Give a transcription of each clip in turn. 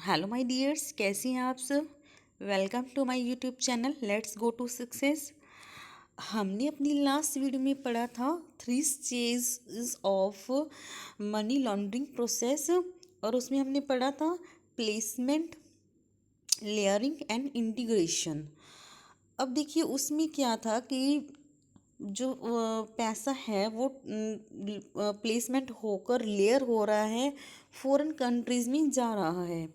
Hello my dears, कैसी हैं आप सब। Welcome to my YouTube channel let's go to success. हमने अपनी लास्ट वीडियो में पढ़ा था 3 stages of money laundering process और उसमें हमने पढ़ा था प्लेसमेंट, लेयरिंग एंड इंटीग्रेशन। अब देखिए उसमें क्या था कि जो पैसा है वो प्लेसमेंट होकर लेयर हो रहा है, फॉरेन कंट्रीज़ में जा रहा है।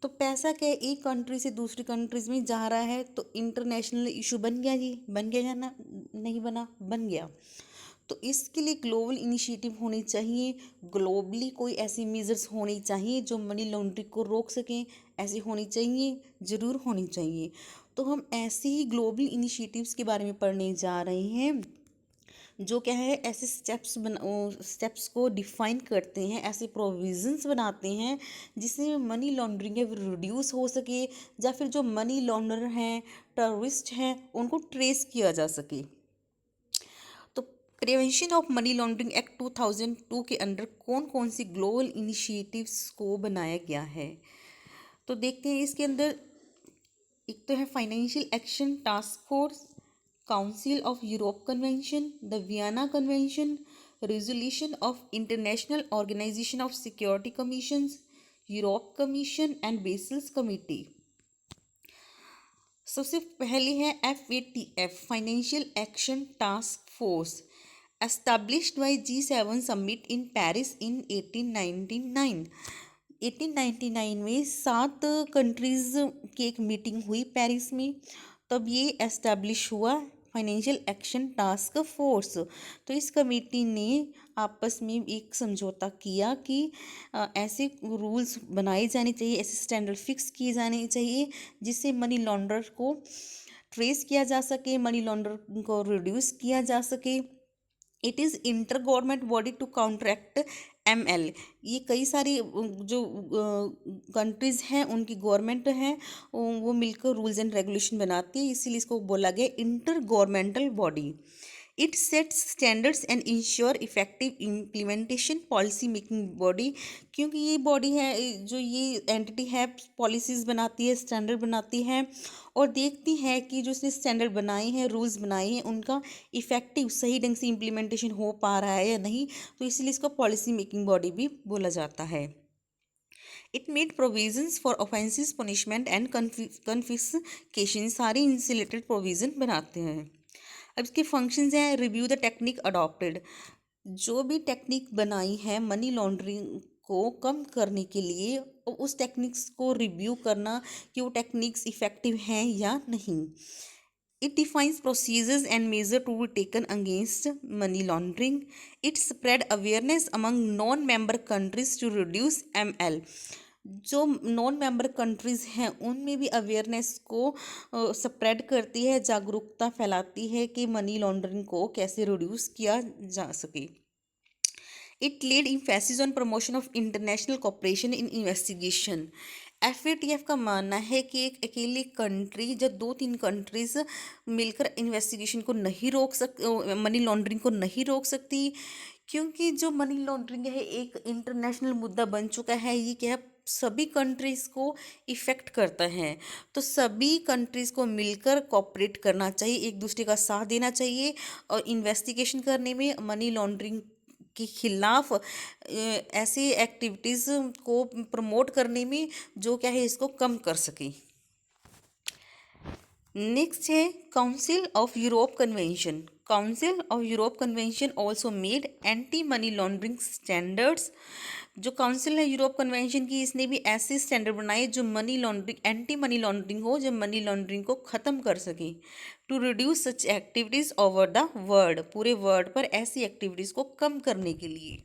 तो पैसा क्या है, एक कंट्री से दूसरी कंट्रीज़ में जा रहा है तो इंटरनेशनल इशू बन गया जी, बन गया या ना, नहीं बना, बन गया। तो इसके लिए ग्लोबल इनिशिएटिव होनी चाहिए, ग्लोबली कोई ऐसी मेजर्स होनी चाहिए जो मनी लॉन्ड्रिंग को रोक सकें। ऐसी होनी चाहिए, ज़रूर होनी चाहिए। तो हम ऐसे ही ग्लोबल इनिशिएटिव्स के बारे में पढ़ने जा रहे हैं जो क्या है, ऐसे स्टेप्स को डिफाइन करते हैं, ऐसे प्रोविजंस बनाते हैं जिससे मनी लॉन्ड्रिंग है वो रिड्यूस हो सके, या फिर जो मनी लॉन्डर हैं, टेररिस्ट हैं, उनको ट्रेस किया जा सके। तो prevention of money laundering act 2002 के अंडर कौन कौन सी ग्लोबल इनिशिएटिव्स को बनाया गया है, तो देखते हैं इसके अंदर। एक तो है financial action task force, council of Europe convention, the Vienna convention, resolution of international organization of securities commissions, Europe commission and Basel's committee. सबसे पहले है FATF, financial action task force, established by G7 summit in Paris in 1899। 1899 में 7 countries की एक meeting हुई Paris में, तब ये एस्टेब्लिश हुआ फाइनेंशियल एक्शन टास्क फोर्स। तो इस कमेटी ने आपस में एक समझौता किया कि ऐसे रूल्स बनाए जाने चाहिए, ऐसे स्टैंडर्ड फिक्स किए जाने चाहिए जिससे मनी लॉन्डर को ट्रेस किया जा सके, मनी लॉन्डर को रिड्यूस किया जा सके। It is inter government body to counteract ML। ये कई सारी जो कंट्रीज़ हैं उनकी गवर्नमेंट हैं, वो मिलकर रूल्स एंड रेगुलेशन बनाती है, इसीलिए इसको बोला गया inter governmental body. It sets standards and ensure effective implementation, policy making body. क्योंकि ये बॉडी है, जो ये एंटिटी है, पॉलिसीज़ बनाती है, स्टैंडर्ड बनाती है और देखती है कि जो इसने स्टैंडर्ड बनाए हैं, रूल्स बनाए हैं, उनका इफेक्टिव सही ढंग से इम्प्लीमेंटेशन हो पा रहा है या नहीं। तो इसलिए इसको पॉलिसी मेकिंग बॉडी भी बोला जाता है। It made provisions for offences punishment and confiscation, सारी इनसे रिलेटेड प्रोविज़न बनाते हैं। अब इसके फंक्शंस हैं, रिव्यू द टेक्निक अडॉप्टेड, जो भी टेक्निक बनाई है मनी लॉन्ड्रिंग को कम करने के लिए, उस टेक्निक्स को रिव्यू करना कि वो टेक्निक्स इफ़ेक्टिव हैं या नहीं। It defines procedures and measures to be taken against money laundering. It spread awareness among non-member countries to reduce ML। जो नॉन मेंबर कंट्रीज़ हैं उनमें भी अवेयरनेस को स्प्रेड करती है, जागरूकता फैलाती है कि मनी लॉन्ड्रिंग को कैसे रिड्यूस किया जा सके। It laid emphasis on promotion of international cooperation in investigation. FATF का मानना है कि एक अकेली कंट्री, जब 2-3 कंट्रीज मिलकर इन्वेस्टिगेशन को नहीं रोक मनी लॉन्ड्रिंग को नहीं रोक सकती, क्योंकि जो मनी लॉन्ड्रिंग है एक इंटरनेशनल मुद्दा बन चुका है। ये क्या है, सभी कंट्रीज़ को इफ़ेक्ट करता है। तो सभी कंट्रीज़ को मिलकर कॉपरेट करना चाहिए, एक दूसरे का साथ देना चाहिए और इन्वेस्टिगेशन करने में, मनी लॉन्ड्रिंग के खिलाफ ऐसी एक्टिविटीज़ को प्रमोट करने में जो क्या है इसको कम कर सके। नेक्स्ट है council of Europe convention. Council of Europe convention also made anti money laundering standards. जो काउंसिल है यूरोप कन्वेंशन की, इसने भी ऐसे स्टैंडर्ड बनाए जो money laundering, anti money laundering हो, जो मनी लॉन्ड्रिंग को ख़त्म कर सके। To reduce such activities over the world, पूरे वर्ल्ड पर ऐसी एक्टिविटीज़ को कम करने के लिए।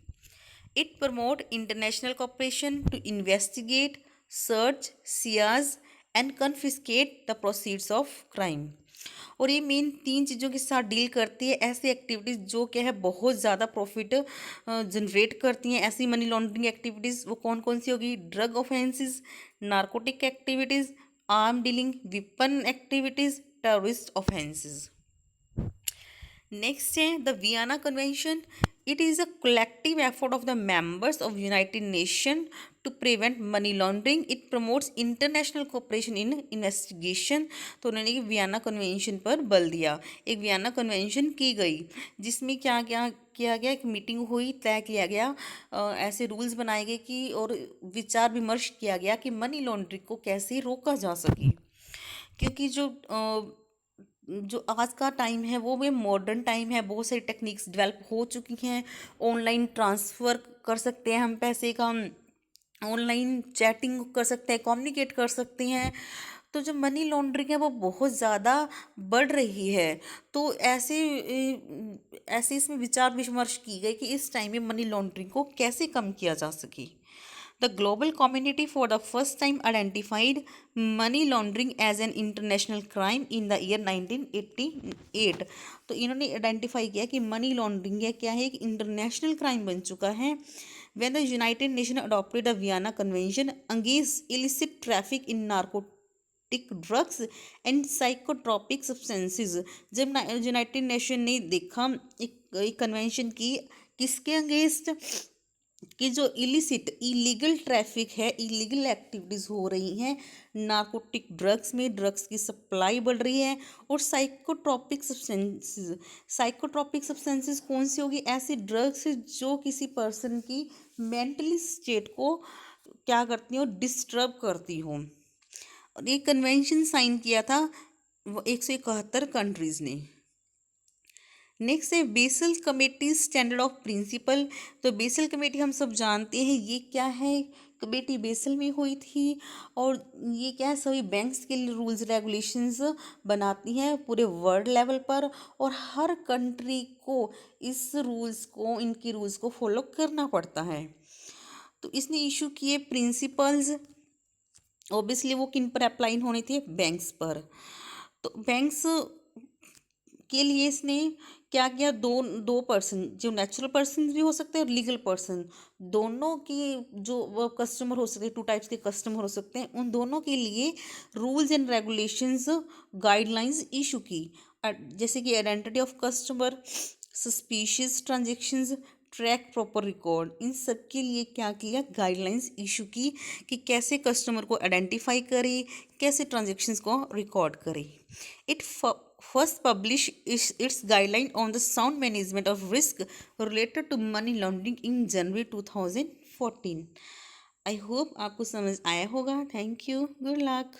It promote international cooperation to investigate, search, seize and confiscate the proceeds of crime. और ये मेन 3 चीज़ों के साथ डील करती है, ऐसी एक्टिविटीज़ जो क्या है बहुत ज़्यादा प्रॉफिट जनरेट करती हैं। ऐसी मनी लॉन्ड्रिंग एक्टिविटीज़ वो कौन कौन सी होगी? Drug offences, narcotic activities, arm dealing, weapon activities, terrorist offences. Next है the Vienna convention. It is a collective effort of the members of United Nations to prevent money laundering. It promotes international cooperation in investigation. तो उन्होंने कि Vienna convention पर बल दिया, एक Vienna convention की गई जिसमें क्या क्या किया गया, एक मीटिंग हुई, तय किया गया, ऐसे रूल्स बनाए गए कि और विचार विमर्श किया गया कि मनी लॉन्ड्रिंग को कैसे रोका जा सके। क्योंकि जो आज का टाइम है वो मॉडर्न टाइम है, बहुत सारी टेक्निक्स डेवलप हो चुकी हैं। ऑनलाइन ट्रांसफ़र कर सकते हैं हम पैसे का, ऑनलाइन चैटिंग कर सकते हैं, कम्युनिकेट कर सकते हैं। तो जो मनी लॉन्ड्रिंग है वो बहुत ज़्यादा बढ़ रही है। तो ऐसे इसमें विचार विमर्श की गई कि इस टाइम में मनी लॉन्ड्रिंग को कैसे कम किया जा सके। The global community for the first time identified money laundering as an international crime in the year 1988। तो इन्होंने आइडेंटिफाई किया कि मनी लॉन्ड्रिंग क्या है, एक इंटरनेशनल क्राइम बन चुका है। When the United Nations adopted the Vienna Convention against illicit traffic in narcotic drugs and psychotropic substances, जब यूनाइटेड नेशन ने देखा एक कन्वेंशन की किसके अगेंस्ट, कि जो इलीगल ट्रैफिक है, इलीगल एक्टिविटीज़ हो रही हैं नार्कोटिक ड्रग्स में, ड्रग्स की सप्लाई बढ़ रही है, और साइकोट्रॉपिक सब्सटेंसेस कौन सी होगी, ऐसी ड्रग्स जो किसी पर्सन की मेंटली स्टेट को क्या करती हो, डिस्टर्ब करती हो। और ये कन्वेंशन साइन किया था 171 कंट्रीज़ ने। नेक्स्ट है Basel committee standard of principle. तो बेसल कमेटी हम सब जानते हैं ये क्या है, कमेटी बेसल में हुई थी, और ये क्या है, सभी बैंक्स के लिए रूल्स रेगुलेशंस बनाती हैं पूरे वर्ल्ड लेवल पर, और हर कंट्री को इनकी रूल्स को फॉलो करना पड़ता है। तो इसने इशू किए प्रिंसिपल्स, ऑब्वियसली वो किन पर अप्लाई होने थे, बैंक्स पर। तो बैंक्स के लिए इसने क्या किया, दो पर्सन, जो नेचुरल पर्सन भी हो सकते हैं और लीगल पर्सन, दोनों की जो कस्टमर हो सकते हैं, टू टाइप्स के कस्टमर हो सकते हैं, उन दोनों के लिए rules and regulations guidelines issue की। जैसे कि identity of customer, suspicious transactions, track proper record, इन सब के लिए क्या किया, गाइडलाइंस इशू की कि कैसे कस्टमर को आइडेंटिफाई करे, कैसे ट्रांजेक्शन्स को रिकॉर्ड करे। It first published its guideline on the sound management of risk related to money laundering in January 2014। I hope आपको समझ आया होगा। Thank you, good luck.